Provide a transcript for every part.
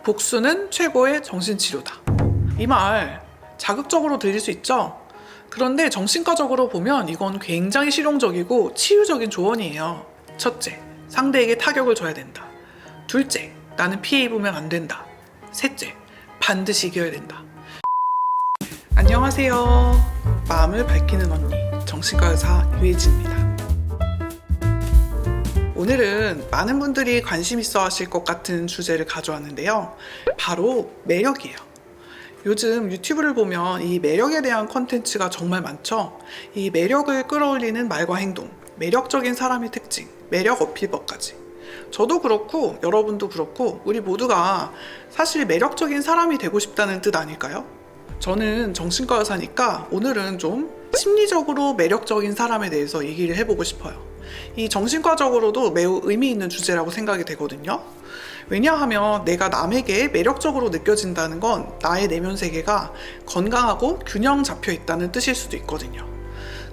복수는 최고의 정신치료다. 이 말 자극적으로 들릴 수 있죠? 그런데 정신과적으로 보면 이건 굉장히 실용적이고 치유적인 조언이에요. 첫째, 상대에게 타격을 줘야 된다. 둘째, 나는 피해 입으면 안 된다. 셋째, 반드시 이겨야 된다. 안녕하세요. 마음을 밝히는 언니, 정신과 의사 유혜진입니다. 오늘은 많은 분들이 관심 있어 하실 것 같은 주제를 가져왔는데요. 바로 매력이에요. 요즘 유튜브를 보면 이 매력에 대한 콘텐츠가 정말 많죠. 이 매력을 끌어올리는 말과 행동, 매력적인 사람의 특징, 매력 어필법까지. 저도 그렇고 여러분도 그렇고 우리 모두가 사실 매력적인 사람이 되고 싶다는 뜻 아닐까요? 저는 정신과 의사니까 오늘은 좀 심리적으로 매력적인 사람에 대해서 얘기를 해보고 싶어요. 이 정신과적으로도 매우 의미 있는 주제라고 생각이 되거든요. 왜냐하면 내가 남에게 매력적으로 느껴진다는 건 나의 내면 세계가 건강하고 균형 잡혀 있다는 뜻일 수도 있거든요.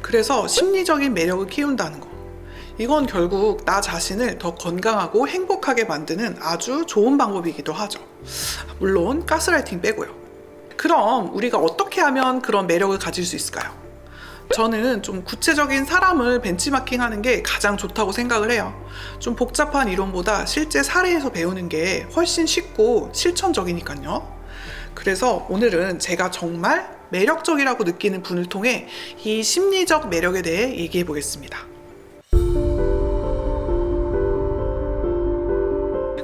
그래서 심리적인 매력을 키운다는 거. 이건 결국 나 자신을 더 건강하고 행복하게 만드는 아주 좋은 방법이기도 하죠. 물론 가스라이팅 빼고요. 그럼 우리가 어떻게 하면 그런 매력을 가질 수 있을까요? 저는 좀 구체적인 사람을 벤치마킹하는 게 가장 좋다고 생각을 해요. 좀 복잡한 이론보다 실제 사례에서 배우는 게 훨씬 쉽고 실천적이니까요. 그래서 오늘은 제가 정말 매력적이라고 느끼는 분을 통해 이 심리적 매력에 대해 얘기해 보겠습니다.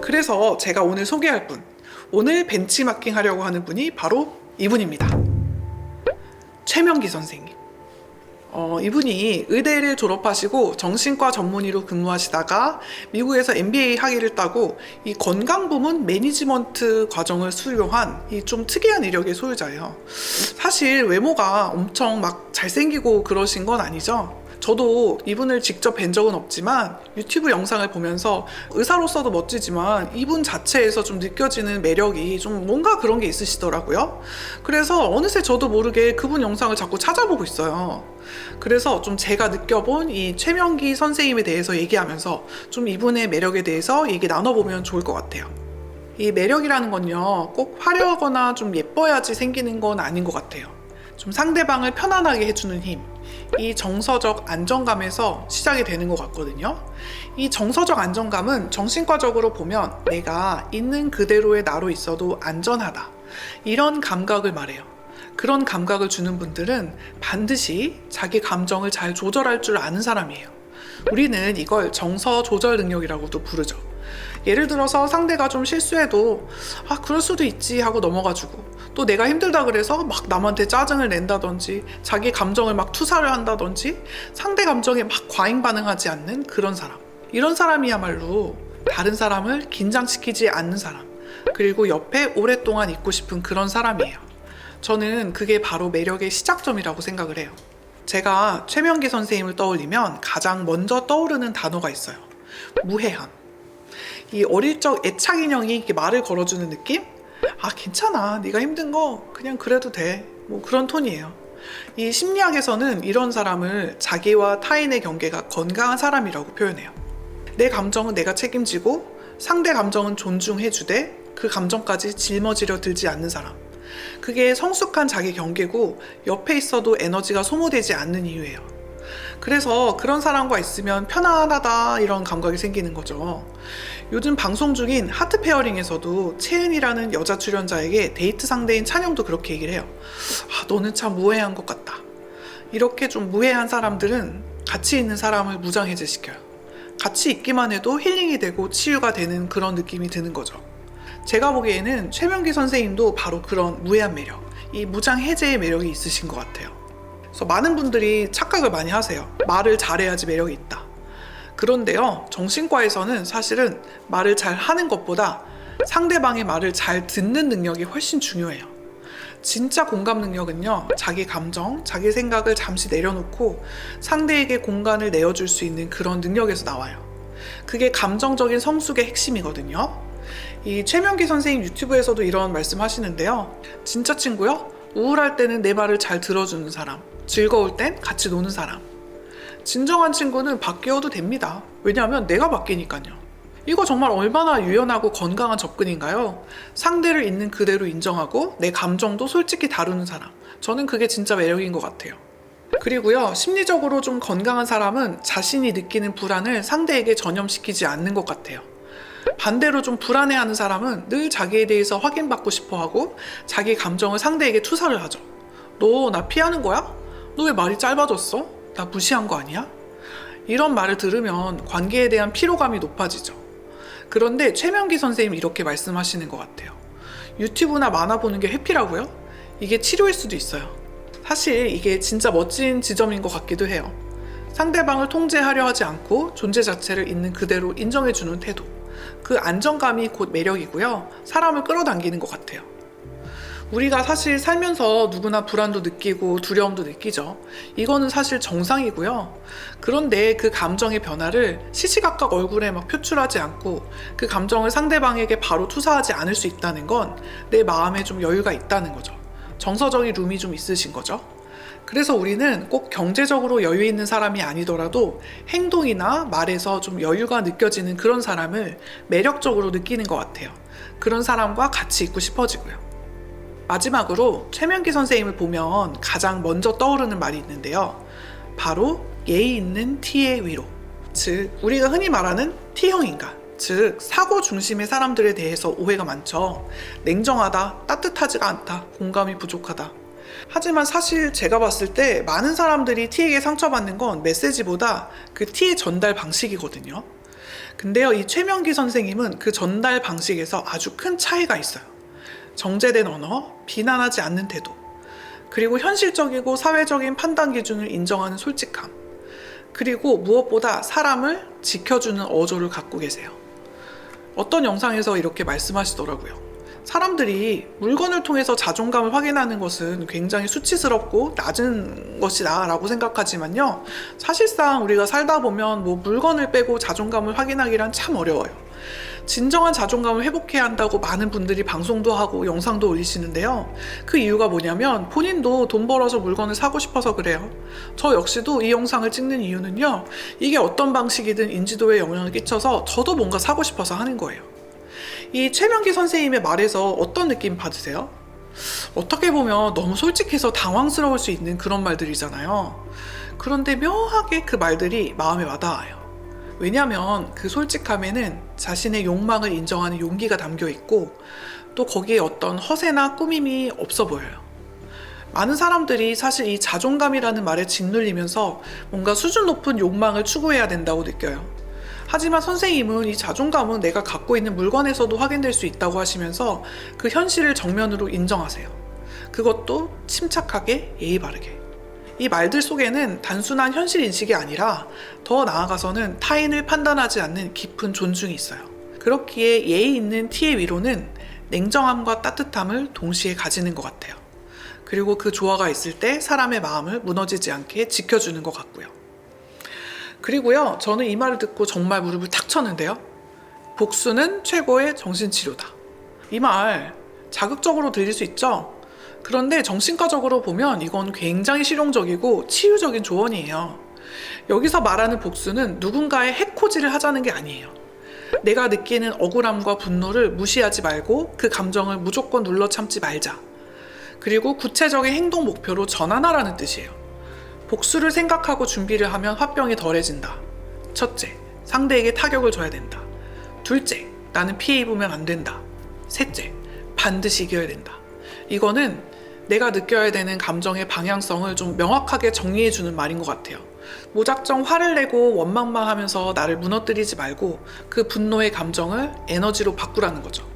그래서 제가 오늘 소개할 분, 오늘 벤치마킹 하려고 하는 분이 바로 이분입니다. 최명기 선생님. 이분이 의대를 졸업하시고 정신과 전문의로 근무하시다가 미국에서 MBA 학위를 따고 이 건강 부문 매니지먼트 과정을 수료한 이 좀 특이한 이력의 소유자예요. 사실 외모가 엄청 막 잘생기고 그러신 건 아니죠. 저도 이분을 직접 뵌 적은 없지만 유튜브 영상을 보면서 의사로서도 멋지지만 이분 자체에서 좀 느껴지는 매력이 좀 뭔가 그런 게 있으시더라고요. 그래서 어느새 저도 모르게 그분 영상을 자꾸 찾아보고 있어요. 그래서 좀 제가 느껴본 이 최명기 선생님에 대해서 얘기하면서 좀 이분의 매력에 대해서 얘기 나눠보면 좋을 것 같아요. 이 매력이라는 건요, 꼭 화려하거나 좀 예뻐야지 생기는 건 아닌 것 같아요. 좀 상대방을 편안하게 해주는 힘, 이 정서적 안정감에서 시작이 되는 것 같거든요. 이 정서적 안정감은 정신과적으로 보면 내가 있는 그대로의 나로 있어도 안전하다, 이런 감각을 말해요. 그런 감각을 주는 분들은 반드시 자기 감정을 잘 조절할 줄 아는 사람이에요. 우리는 이걸 정서 조절 능력이라고도 부르죠. 예를 들어서 상대가 좀 실수해도 그럴 수도 있지 하고 넘어가주고, 또 내가 힘들다 그래서 막 남한테 짜증을 낸다든지 자기 감정을 막 투사를 한다든지 상대 감정에 막 과잉 반응하지 않는 그런 사람. 이런 사람이야말로 다른 사람을 긴장시키지 않는 사람, 그리고 옆에 오랫동안 있고 싶은 그런 사람이에요. 저는 그게 바로 매력의 시작점이라고 생각을 해요. 제가 최명기 선생님을 떠올리면 가장 먼저 떠오르는 단어가 있어요. 무해함. 이 어릴 적 애착 인형이 이렇게 말을 걸어주는 느낌? 괜찮아, 네가 힘든 거 그냥 그래도 돼, 뭐 그런 톤이에요. 이 심리학에서는 이런 사람을 자기와 타인의 경계가 건강한 사람이라고 표현해요. 내 감정은 내가 책임지고 상대 감정은 존중해주되 그 감정까지 짊어지려 들지 않는 사람. 그게 성숙한 자기 경계고 옆에 있어도 에너지가 소모되지 않는 이유예요. 그래서 그런 사람과 있으면 편안하다, 이런 감각이 생기는 거죠. 요즘 방송 중인 하트 페어링에서도 채은이라는 여자 출연자에게 데이트 상대인 찬영도 그렇게 얘기를 해요. 너는 참 무해한 것 같다. 이렇게 좀 무해한 사람들은 같이 있는 사람을 무장해제시켜요. 같이 있기만 해도 힐링이 되고 치유가 되는 그런 느낌이 드는 거죠. 제가 보기에는 최명기 선생님도 바로 그런 무해한 매력, 이 무장 해제의 매력이 있으신 것 같아요. 그래서 많은 분들이 착각을 많이 하세요. 말을 잘해야지 매력이 있다. 그런데요, 정신과에서는 사실은 말을 잘 하는 것보다 상대방의 말을 잘 듣는 능력이 훨씬 중요해요. 진짜 공감 능력은요, 자기 감정, 자기 생각을 잠시 내려놓고 상대에게 공간을 내어줄 수 있는 그런 능력에서 나와요. 그게 감정적인 성숙의 핵심이거든요. 이 최명기 선생님 유튜브에서도 이런 말씀 하시는데요. 진짜 친구요? 우울할 때는 내 말을 잘 들어주는 사람, 즐거울 땐 같이 노는 사람. 진정한 친구는 바뀌어도 됩니다. 왜냐하면 내가 바뀌니까요. 이거 정말 얼마나 유연하고 건강한 접근인가요? 상대를 있는 그대로 인정하고 내 감정도 솔직히 다루는 사람. 저는 그게 진짜 매력인 것 같아요. 그리고요, 심리적으로 좀 건강한 사람은 자신이 느끼는 불안을 상대에게 전염시키지 않는 것 같아요. 반대로 좀 불안해하는 사람은 늘 자기에 대해서 확인받고 싶어하고 자기 감정을 상대에게 투사를 하죠. 너 나 피하는 거야? 너 왜 말이 짧아졌어? 나 무시한 거 아니야? 이런 말을 들으면 관계에 대한 피로감이 높아지죠. 그런데 최명기 선생님이 이렇게 말씀하시는 것 같아요. 유튜브나 만화 보는 게 회피라고요? 이게 치료일 수도 있어요. 사실 이게 진짜 멋진 지점인 것 같기도 해요. 상대방을 통제하려 하지 않고 존재 자체를 있는 그대로 인정해주는 태도. 그 안정감이 곧 매력이고요. 사람을 끌어당기는 것 같아요. 우리가 사실 살면서 누구나 불안도 느끼고 두려움도 느끼죠. 이거는 사실 정상이고요. 그런데 그 감정의 변화를 시시각각 얼굴에 막 표출하지 않고 그 감정을 상대방에게 바로 투사하지 않을 수 있다는 건 내 마음에 좀 여유가 있다는 거죠. 정서적인 룸이 좀 있으신 거죠. 그래서 우리는 꼭 경제적으로 여유 있는 사람이 아니더라도 행동이나 말에서 좀 여유가 느껴지는 그런 사람을 매력적으로 느끼는 것 같아요. 그런 사람과 같이 있고 싶어지고요. 마지막으로 최명기 선생님을 보면 가장 먼저 떠오르는 말이 있는데요. 바로 예의 있는 T의 위로. 즉 우리가 흔히 말하는 T형 인간. 즉 사고 중심의 사람들에 대해서 오해가 많죠. 냉정하다, 따뜻하지가 않다, 공감이 부족하다. 하지만 사실 제가 봤을 때 많은 사람들이 T에게 상처받는 건 메시지보다 그 T의 전달 방식이거든요. 근데요, 이 최명기 선생님은 그 전달 방식에서 아주 큰 차이가 있어요. 정제된 언어, 비난하지 않는 태도, 그리고 현실적이고 사회적인 판단 기준을 인정하는 솔직함, 그리고 무엇보다 사람을 지켜주는 어조를 갖고 계세요. 어떤 영상에서 이렇게 말씀하시더라고요. 사람들이 물건을 통해서 자존감을 확인하는 것은 굉장히 수치스럽고 낮은 것이다 라고 생각하지만요, 사실상 우리가 살다 보면 물건을 빼고 자존감을 확인하기란 참 어려워요. 진정한 자존감을 회복해야 한다고 많은 분들이 방송도 하고 영상도 올리시는데요. 그 이유가 뭐냐면 본인도 돈 벌어서 물건을 사고 싶어서 그래요. 저 역시도 이 영상을 찍는 이유는요, 이게 어떤 방식이든 인지도에 영향을 끼쳐서 저도 뭔가 사고 싶어서 하는 거예요. 이 최명기 선생님의 말에서 어떤 느낌 받으세요? 어떻게 보면 너무 솔직해서 당황스러울 수 있는 그런 말들이잖아요. 그런데 묘하게 그 말들이 마음에 와닿아요. 왜냐하면 그 솔직함에는 자신의 욕망을 인정하는 용기가 담겨 있고 또 거기에 어떤 허세나 꾸밈이 없어 보여요. 많은 사람들이 사실 이 자존감이라는 말에 짓눌리면서 뭔가 수준 높은 욕망을 추구해야 된다고 느껴요. 하지만 선생님은 이 자존감은 내가 갖고 있는 물건에서도 확인될 수 있다고 하시면서 그 현실을 정면으로 인정하세요. 그것도 침착하게 예의 바르게. 이 말들 속에는 단순한 현실 인식이 아니라 더 나아가서는 타인을 판단하지 않는 깊은 존중이 있어요. 그렇기에 예의 있는 T의 위로는 냉정함과 따뜻함을 동시에 가지는 것 같아요. 그리고 그 조화가 있을 때 사람의 마음을 무너지지 않게 지켜주는 것 같고요. 그리고요, 저는 이 말을 듣고 정말 무릎을 탁 쳤는데요. 복수는 최고의 정신치료다. 이 말 자극적으로 들릴 수 있죠? 그런데 정신과적으로 보면 이건 굉장히 실용적이고 치유적인 조언이에요. 여기서 말하는 복수는 누군가의 해코지를 하자는 게 아니에요. 내가 느끼는 억울함과 분노를 무시하지 말고 그 감정을 무조건 눌러 참지 말자. 그리고 구체적인 행동 목표로 전환하라는 뜻이에요. 복수를 생각하고 준비를 하면 화병이 덜해진다. 첫째, 상대에게 타격을 줘야 된다. 둘째, 나는 피해 입으면 안 된다. 셋째, 반드시 이겨야 된다. 이거는 내가 느껴야 되는 감정의 방향성을 좀 명확하게 정리해주는 말인 것 같아요. 무작정 화를 내고 원망만 하면서 나를 무너뜨리지 말고 그 분노의 감정을 에너지로 바꾸라는 거죠.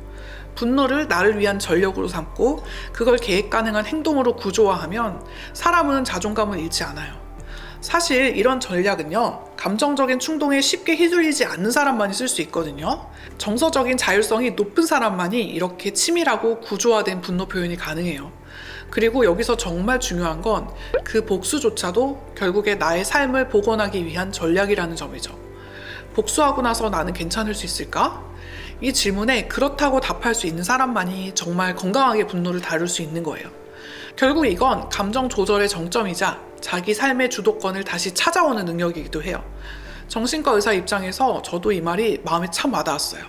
분노를 나를 위한 전력으로 삼고 그걸 계획 가능한 행동으로 구조화하면 사람은 자존감을 잃지 않아요. 사실 이런 전략은요, 감정적인 충동에 쉽게 휘둘리지 않는 사람만이 쓸 수 있거든요. 정서적인 자율성이 높은 사람만이 이렇게 치밀하고 구조화된 분노 표현이 가능해요. 그리고 여기서 정말 중요한 건 그 복수조차도 결국에 나의 삶을 복원하기 위한 전략이라는 점이죠. 복수하고 나서 나는 괜찮을 수 있을까? 이 질문에 그렇다고 답할 수 있는 사람만이 정말 건강하게 분노를 다룰 수 있는 거예요. 결국 이건 감정 조절의 정점이자 자기 삶의 주도권을 다시 찾아오는 능력이기도 해요. 정신과 의사 입장에서 저도 이 말이 마음에 참 와닿았어요.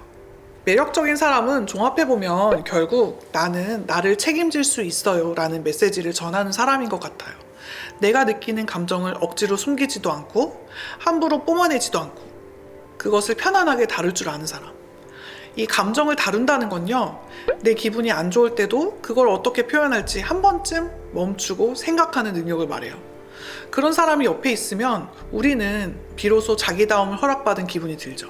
매력적인 사람은 종합해보면 결국 나는 나를 책임질 수 있어요 라는 메시지를 전하는 사람인 것 같아요. 내가 느끼는 감정을 억지로 숨기지도 않고 함부로 뿜어내지도 않고 그것을 편안하게 다룰 줄 아는 사람. 이 감정을 다룬다는 건요, 내 기분이 안 좋을 때도 그걸 어떻게 표현할지 한 번쯤 멈추고 생각하는 능력을 말해요. 그런 사람이 옆에 있으면 우리는 비로소 자기다움을 허락받은 기분이 들죠.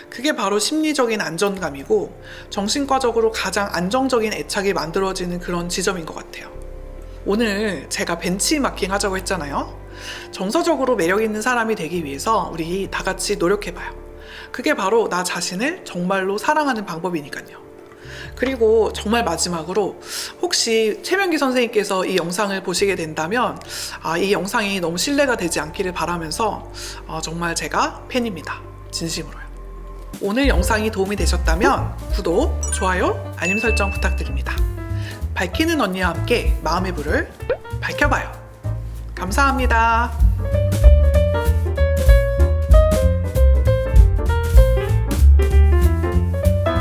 그게 바로 심리적인 안정감이고 정신과적으로 가장 안정적인 애착이 만들어지는 그런 지점인 것 같아요. 오늘 제가 벤치마킹 하자고 했잖아요. 정서적으로 매력 있는 사람이 되기 위해서 우리 다 같이 노력해봐요. 그게 바로 나 자신을 정말로 사랑하는 방법이니까요. 그리고 정말 마지막으로 혹시 최명기 선생님께서 이 영상을 보시게 된다면 이 영상이 너무 신뢰가 되지 않기를 바라면서 정말 제가 팬입니다. 진심으로요. 오늘 영상이 도움이 되셨다면 구독, 좋아요, 알림 설정 부탁드립니다. 밝히는 언니와 함께 마음의 불을 밝혀봐요. 감사합니다.